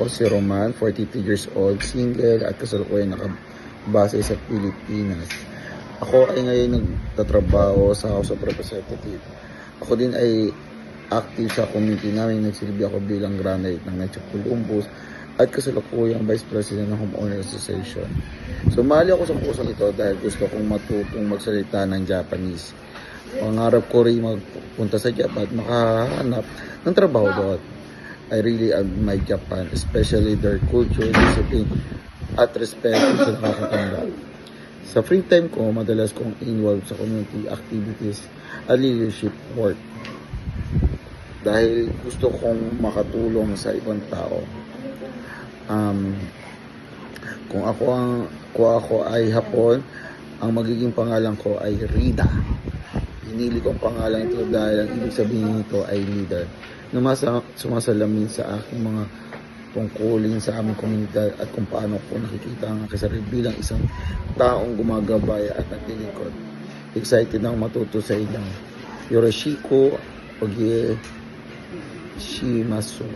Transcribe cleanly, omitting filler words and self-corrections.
Ako si Roman, 42 years old, single at kasalukuyan nakabase sa Pilipinas. Ako ay ngayon nagtatrabaho sa House of Representatives. Ako din ay active sa community namin. Nagsilbi ako bilang granite ng Metro Columbus at kasalukuyang Vice President ng Homeowner Association. Sumali ako sa kusang ito dahil gusto kong matutong magsalita ng Japanese. Pangarap ko rin magpunta sa Japan at makahanap ng trabaho doon. I really admire Japan, especially their culture, discipline, at respect sa nakakatanda. Sa free time ko, madalas kong involved sa community activities at leadership work. Dahil gusto kong makatulong sa ibang tao. Kung ako ay Hapon, ang magiging pangalan ko ay Rida. Pinili ko ang pangalan ito dahil ang ibig sabihin nito ay leader na sumasalamin sa aking mga tungkulin sa aming komunidad at kung paano ko nakikita ang aking sarili bilang isang taong gumagabay at naglilingkod. Excited na matuto sa inyo. Yoroshiku Ogie Shimasu.